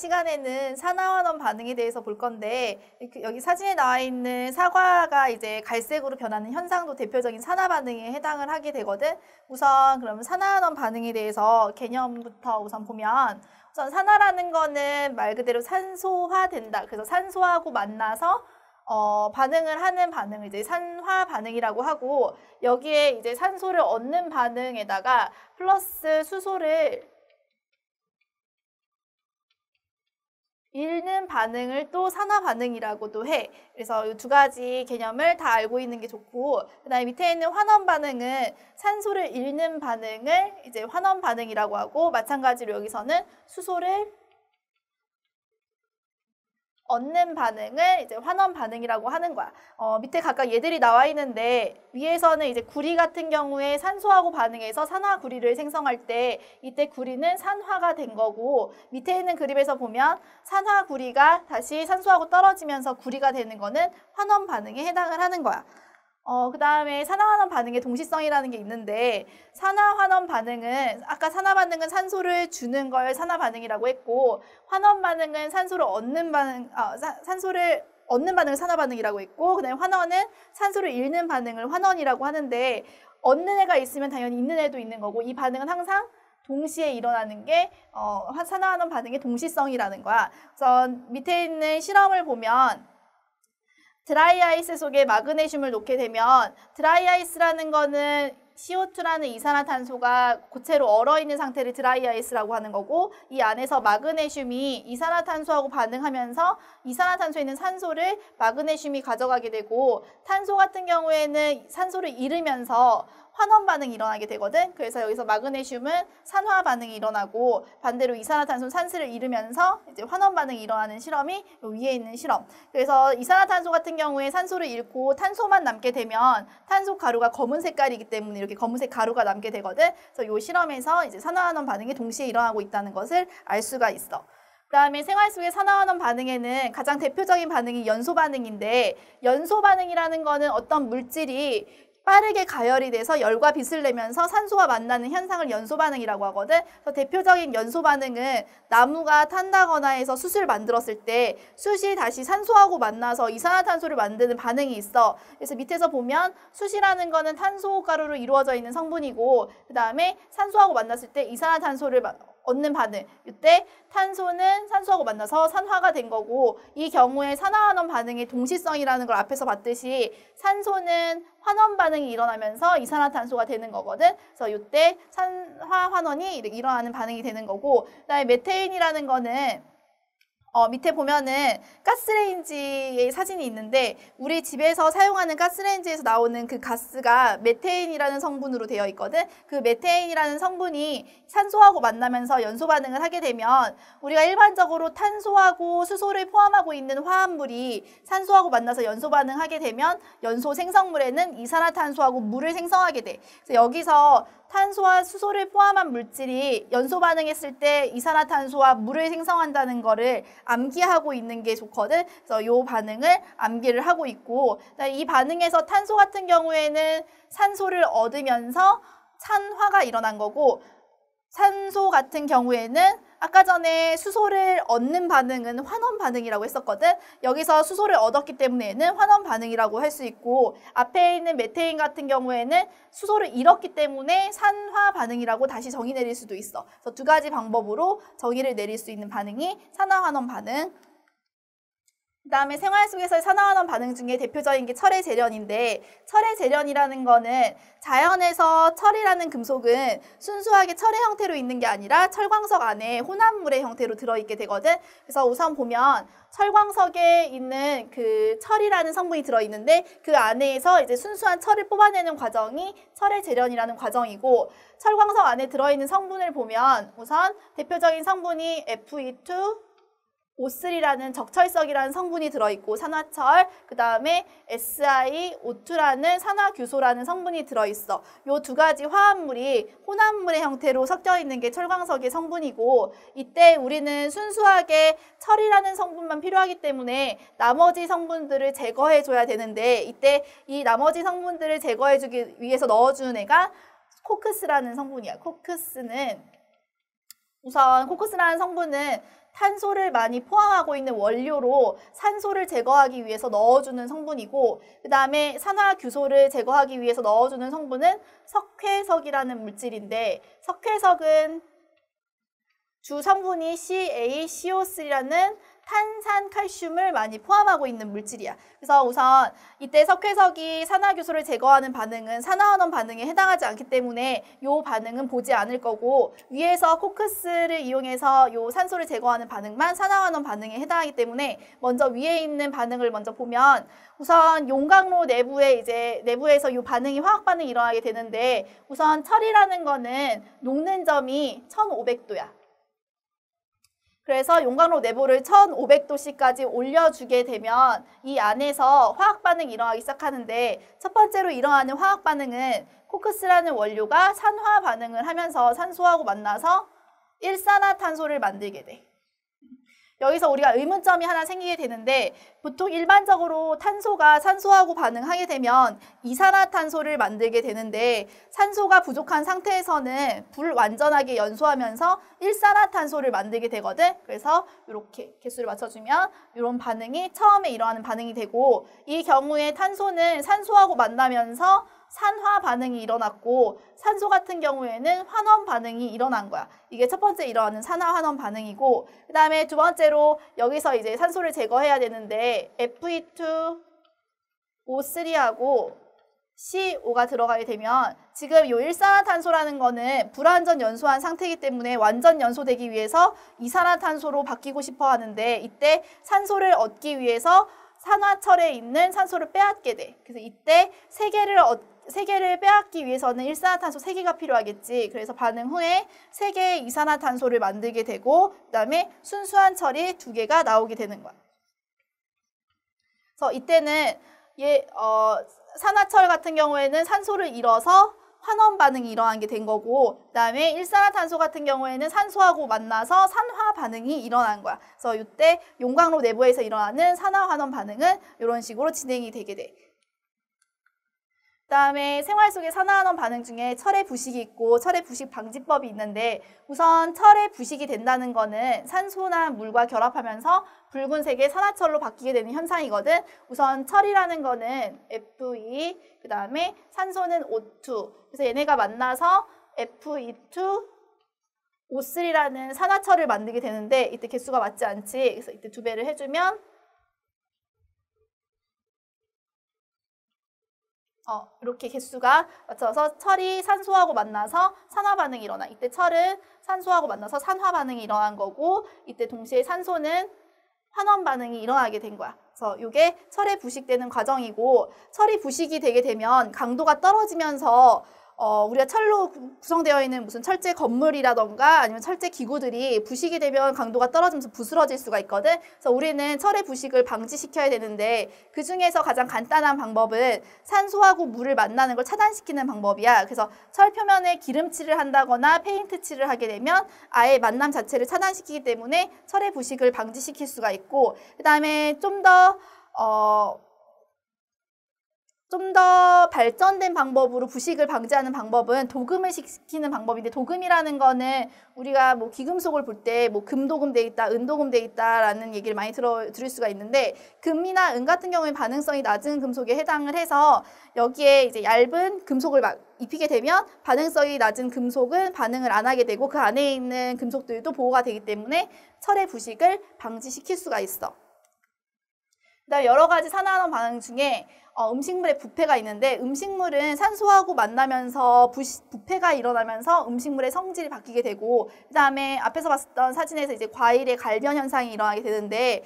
시간에는 산화환원 반응에 대해서 볼 건데 여기 사진에 나와 있는 사과가 이제 갈색으로 변하는 현상도 대표적인 산화 반응에 해당을 하게 되거든. 우선 그러면 산화환원 반응에 대해서 개념부터 우선 보면 우선 산화라는 거는 말 그대로 산소화된다. 그래서 산소하고 만나서 반응을 하는 반응을 이제 산화 반응이라고 하고 여기에 이제 산소를 얻는 반응에다가 플러스 수소를 잃는 반응을 또 산화 반응이라고도 해. 그래서 이 두 가지 개념을 다 알고 있는 게 좋고 그다음에 밑에 있는 환원 반응은 산소를 잃는 반응을 이제 환원 반응이라고 하고 마찬가지로 여기서는 수소를 얻는 반응을 이제 환원 반응이라고 하는 거야. 밑에 각각 얘들이 나와 있는데 위에서는 이제 구리 같은 경우에 산소하고 반응해서 산화 구리를 생성할 때 이때 구리는 산화가 된 거고 밑에 있는 그림에서 보면 산화 구리가 다시 산소하고 떨어지면서 구리가 되는 거는 환원 반응에 해당을 하는 거야. 그 다음에 산화환원 반응의 동시성이라는 게 있는데 산화환원 반응은 아까 산화 반응은 산소를 주는 걸 산화 반응이라고 했고 환원 반응은 산소를 얻는 반응, 산소를 얻는 반응을 산화 반응이라고 했고 그다음에 환원은 산소를 잃는 반응을 환원이라고 하는데 얻는 애가 있으면 당연히 있는 애도 있는 거고 이 반응은 항상 동시에 일어나는 게 산화환원 반응의 동시성이라는 거야. 그래서 밑에 있는 실험을 보면 드라이 아이스 속에 마그네슘을 놓게 되면 드라이 아이스라는 거는 CO2라는 이산화탄소가 고체로 얼어있는 상태를 드라이 아이스라고 하는 거고 이 안에서 마그네슘이 이산화탄소하고 반응하면서 이산화탄소에 있는 산소를 마그네슘이 가져가게 되고 탄소 같은 경우에는 산소를 잃으면서 환원 반응이 일어나게 되거든. 그래서 여기서 마그네슘은 산화 반응이 일어나고 반대로 이산화탄소는 산소를 잃으면서 이제 환원 반응이 일어나는 실험이 위에 있는 실험. 그래서 이산화탄소 같은 경우에 산소를 잃고 탄소만 남게 되면 탄소 가루가 검은 색깔이기 때문에 이렇게 검은색 가루가 남게 되거든. 그래서 이 실험에서 이제 산화환원 반응이 동시에 일어나고 있다는 것을 알 수가 있어. 그 다음에 생활 속의 산화환원 반응에는 가장 대표적인 반응이 연소 반응인데 연소 반응이라는 거는 어떤 물질이 빠르게 가열이 돼서 열과 빛을 내면서 산소와 만나는 현상을 연소 반응이라고 하거든. 그래서 대표적인 연소 반응은 나무가 탄다거나 해서 숯을 만들었을 때 숯이 다시 산소하고 만나서 이산화탄소를 만드는 반응이 있어. 그래서 밑에서 보면 숯이라는 거는 탄소 가루로 이루어져 있는 성분이고 그 다음에 산소하고 만났을 때 이산화탄소를 얻는 반응. 이때 탄소는 산소하고 만나서 산화가 된 거고 이 경우에 산화환원 반응의 동시성이라는 걸 앞에서 봤듯이 산소는 환원 반응이 일어나면서 이산화탄소가 되는 거거든. 그래서 이때 산화 환원이 일어나는 반응이 되는 거고 그다음에 메테인이라는 거는 밑에 보면은 가스레인지의 사진이 있는데 우리 집에서 사용하는 가스레인지에서 나오는 그 가스가 메테인이라는 성분으로 되어 있거든. 그 메테인이라는 성분이 산소하고 만나면서 연소 반응을 하게 되면 우리가 일반적으로 탄소하고 수소를 포함하고 있는 화합물이 산소하고 만나서 연소 반응하게 되면 연소 생성물에는 이산화탄소하고 물을 생성하게 돼. 그래서 여기서 탄소와 수소를 포함한 물질이 연소 반응했을 때 이산화탄소와 물을 생성한다는 거를 암기하고 있는 게 좋거든. 그래서 이 반응을 암기를 하고 있고 이 반응에서 탄소 같은 경우에는 산소를 얻으면서 산화가 일어난 거고 산소 같은 경우에는 아까 전에 수소를 얻는 반응은 환원 반응이라고 했었거든. 여기서 수소를 얻었기 때문에는 환원 반응이라고 할 수 있고 앞에 있는 메테인 같은 경우에는 수소를 잃었기 때문에 산화 반응이라고 다시 정의 내릴 수도 있어. 그래서 두 가지 방법으로 정의를 내릴 수 있는 반응이 산화환원 반응. 그 다음에 생활 속에서의 산화환원 반응 중에 대표적인 게 철의 재련인데 철의 재련이라는 거는 자연에서 철이라는 금속은 순수하게 철의 형태로 있는 게 아니라 철광석 안에 혼합물의 형태로 들어있게 되거든. 그래서 우선 보면 철광석에 있는 그 철이라는 성분이 들어있는데 그 안에서 이제 순수한 철을 뽑아내는 과정이 철의 재련이라는 과정이고 철광석 안에 들어있는 성분을 보면 우선 대표적인 성분이 Fe2 O3라는 적철석이라는 성분이 들어있고 산화철, 그 다음에 SiO2라는 산화규소라는 성분이 들어있어. 이 두 가지 화합물이 혼합물의 형태로 섞여 있는 게 철광석의 성분이고 이때 우리는 순수하게 철이라는 성분만 필요하기 때문에 나머지 성분들을 제거해줘야 되는데 이때 이 나머지 성분들을 제거해주기 위해서 넣어주는 애가 코크스라는 성분이야. 우선 코크스라는 성분은 탄소를 많이 포함하고 있는 원료로 산소를 제거하기 위해서 넣어주는 성분이고, 그 다음에 산화규소를 제거하기 위해서 넣어주는 성분은 석회석이라는 물질인데, 석회석은 주 성분이 CaCO3라는 탄산칼슘을 많이 포함하고 있는 물질이야. 그래서 우선 이때 석회석이 산화규소를 제거하는 반응은 산화환원 반응에 해당하지 않기 때문에 이 반응은 보지 않을 거고, 위에서 코크스를 이용해서 이 산소를 제거하는 반응만 산화환원 반응에 해당하기 때문에 먼저 위에 있는 반응을 먼저 보면, 우선 용광로 내부에서 이 반응이 화학 반응이 일어나게 되는데, 우선 철이라는 거는 녹는 점이 1500도야. 그래서 용광로 내부를 1500도씨까지 올려주게 되면 이 안에서 화학 반응이 일어나기 시작하는데, 첫 번째로 일어나는 화학 반응은 코크스라는 원료가 산화 반응을 하면서 산소하고 만나서 일산화탄소를 만들게 돼. 여기서 우리가 의문점이 하나 생기게 되는데, 보통 일반적으로 탄소가 산소하고 반응하게 되면 이산화탄소를 만들게 되는데, 산소가 부족한 상태에서는 불완전하게 연소하면서 일산화탄소를 만들게 되거든. 그래서 이렇게 개수를 맞춰주면 이런 반응이 처음에 일어나는 반응이 되고, 이 경우에 탄소는 산소하고 만나면서 산화 반응이 일어났고, 산소 같은 경우에는 환원 반응이 일어난 거야. 이게 첫 번째 일어나는 산화 환원 반응이고, 그 다음에 두 번째로 여기서 이제 산소를 제거해야 되는데, Fe2O3하고 CO 가 들어가게 되면, 지금 이 일산화탄소라는 거는 불완전 연소한 상태이기 때문에 완전 연소되기 위해서 이산화탄소로 바뀌고 싶어 하는데, 이때 산소를 얻기 위해서 산화철에 있는 산소를 빼앗게 돼. 그래서 이때 세 개를 빼앗기 위해서는 일산화탄소 3개가 필요하겠지. 그래서 반응 후에 3개의 이산화탄소를 만들게 되고, 그 다음에 순수한 철이 2개가 나오게 되는 거야. 그래서 이때는 산화철 같은 경우에는 산소를 잃어서 환원 반응이 일어난 게 된 거고, 그 다음에 일산화탄소 같은 경우에는 산소하고 만나서 산화 반응이 일어난 거야. 그래서 이때 용광로 내부에서 일어나는 산화 환원 반응은 이런 식으로 진행이 되게 돼. 그 다음에 생활 속의 산화환원 반응 중에 철의 부식이 있고 철의 부식 방지법이 있는데, 우선 철의 부식이 된다는 거는 산소나 물과 결합하면서 붉은색의 산화철로 바뀌게 되는 현상이거든. 우선 철이라는 거는 Fe, 그 다음에 산소는 O2. 그래서 얘네가 만나서 Fe2O3라는 산화철을 만들게 되는데, 이때 개수가 맞지 않지. 그래서 이때 2배를 해주면 이렇게 개수가 맞춰서 철이 산소하고 만나서 산화 반응이 일어나. 이때 철은 산소하고 만나서 산화 반응이 일어난 거고, 이때 동시에 산소는 환원 반응이 일어나게 된 거야. 그래서 이게 철의 부식되는 과정이고, 철이 부식이 되게 되면 강도가 떨어지면서 우리가 철로 구성되어 있는 무슨 철제 건물이라던가 아니면 철제 기구들이 부식이 되면 강도가 떨어지면서 부스러질 수가 있거든. 그래서 우리는 철의 부식을 방지시켜야 되는데, 그 중에서 가장 간단한 방법은 산소하고 물을 만나는 걸 차단시키는 방법이야. 그래서 철 표면에 기름칠을 한다거나 페인트 칠을 하게 되면 아예 만남 자체를 차단시키기 때문에 철의 부식을 방지시킬 수가 있고, 그 다음에 좀 더 발전된 방법으로 부식을 방지하는 방법은 도금을 시키는 방법인데, 도금이라는 거는 우리가 뭐 기금속을 볼 때 뭐 금도금 돼 있다, 은도금 돼 있다라는 얘기를 많이 들을 수가 있는데, 금이나 은 같은 경우에 반응성이 낮은 금속에 해당을 해서 여기에 이제 얇은 금속을 막 입히게 되면 반응성이 낮은 금속은 반응을 안 하게 되고, 그 안에 있는 금속들도 보호가 되기 때문에 철의 부식을 방지시킬 수가 있어. 그다음에 여러 가지 산화환원 반응 중에 음식물의 부패가 있는데, 음식물은 산소하고 만나면서 부패가 일어나면서 음식물의 성질이 바뀌게 되고, 그 다음에 앞에서 봤었던 사진에서 이제 과일의 갈변 현상이 일어나게 되는데,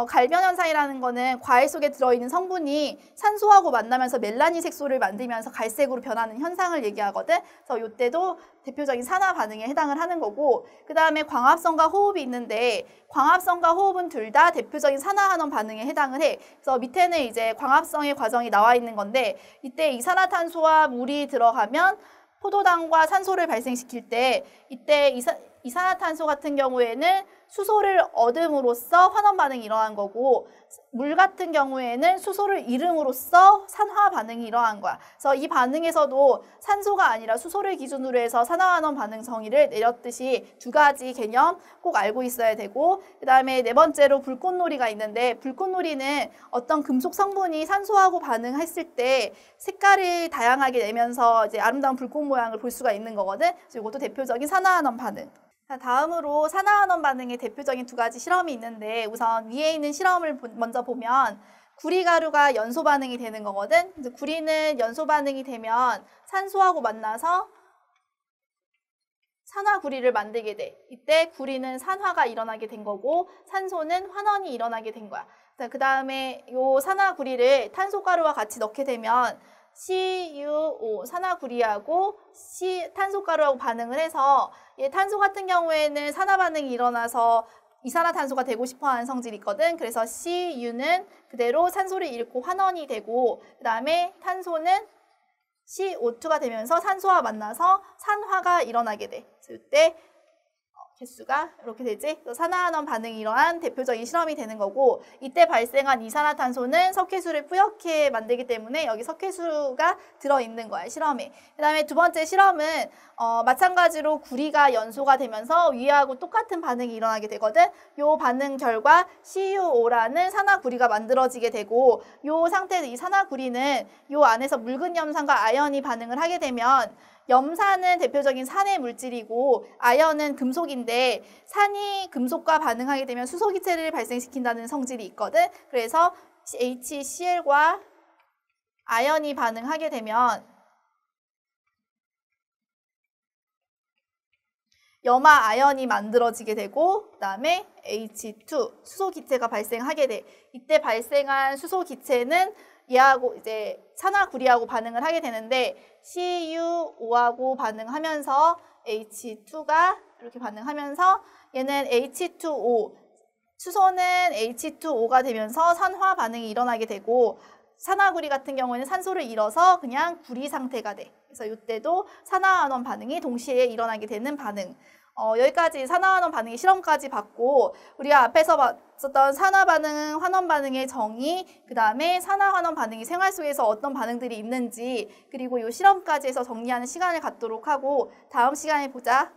갈변 현상이라는 거는 과일 속에 들어있는 성분이 산소하고 만나면서 멜라닌 색소를 만들면서 갈색으로 변하는 현상을 얘기하거든. 그래서 이때도 대표적인 산화 반응에 해당을 하는 거고, 그 다음에 광합성과 호흡이 있는데, 광합성과 호흡은 둘 다 대표적인 산화환원 반응에 해당을 해. 그래서 밑에는 이제 광합성의 과정이 나와 있는 건데, 이때 이산화탄소와 물이 들어가면 포도당과 산소를 발생시킬 때, 이때 이산화탄소 같은 경우에는 수소를 얻음으로써 환원 반응이 일어난 거고, 물 같은 경우에는 수소를 잃음으로써 산화 반응이 일어난 거야. 그래서 이 반응에서도 산소가 아니라 수소를 기준으로 해서 산화환원 반응 정의를 내렸듯이 두 가지 개념 꼭 알고 있어야 되고, 그 다음에 네 번째로 불꽃놀이가 있는데, 불꽃놀이는 어떤 금속 성분이 산소하고 반응했을 때 색깔을 다양하게 내면서 이제 아름다운 불꽃 모양을 볼 수가 있는 거거든. 그래서 이것도 대표적인 산화환원 반응. 자, 다음으로 산화환원 반응의 대표적인 두 가지 실험이 있는데, 우선 위에 있는 실험을 먼저 보면 구리가루가 연소 반응이 되는 거거든. 그래서 구리는 연소 반응이 되면 산소하고 만나서 산화구리를 만들게 돼. 이때 구리는 산화가 일어나게 된 거고, 산소는 환원이 일어나게 된 거야. 그 다음에 이 산화구리를 탄소가루와 같이 넣게 되면 CuO 산화구리하고 탄소가루하고 반응을 해서, 탄소 같은 경우에는 산화 반응이 일어나서 이산화탄소가 되고 싶어하는 성질이 있거든. 그래서 Cu는 그대로 산소를 잃고 환원이 되고, 그 다음에 탄소는 CO2가 되면서 산소와 만나서 산화가 일어나게 돼. 그래서 이때 개수가 이렇게 되지. 산화환원 반응이 일어난 대표적인 실험이 되는 거고, 이때 발생한 이산화탄소는 석회수를 뿌옇게 만들기 때문에 여기 석회수가 들어있는 거야, 실험에. 그 다음에 두 번째 실험은 마찬가지로 구리가 연소가 되면서 위하고 똑같은 반응이 일어나게 되거든. 요 반응 결과 CuO라는 산화구리가 만들어지게 되고, 요 상태에서 이 산화구리는 요 안에서 묽은 염산과 아연이 반응을 하게 되면, 염산은 대표적인 산의 물질이고 아연은 금속인데, 산이 금속과 반응하게 되면 수소기체를 발생시킨다는 성질이 있거든. 그래서 HCl과 아연이 반응하게 되면 염화 아연이 만들어지게 되고, 그 다음에 H2 수소기체가 발생하게 돼. 이때 발생한 수소기체는 얘하고 이제 산화구리하고 반응을 하게 되는데, CuO하고 반응하면서 H2가 이렇게 반응하면서 얘는 H2O, 수소는 H2O가 되면서 산화 반응이 일어나게 되고, 산화구리 같은 경우에는 산소를 잃어서 그냥 구리 상태가 돼. 그래서 이때도 산화환원 반응이 동시에 일어나게 되는 반응. 여기까지 산화환원 반응의 실험까지 봤고, 우리가 앞에서 봤었던 산화 반응, 환원 반응의 정의, 그 다음에 산화환원 반응이 생활 속에서 어떤 반응들이 있는지, 그리고 이 실험까지 해서 정리하는 시간을 갖도록 하고, 다음 시간에 보자.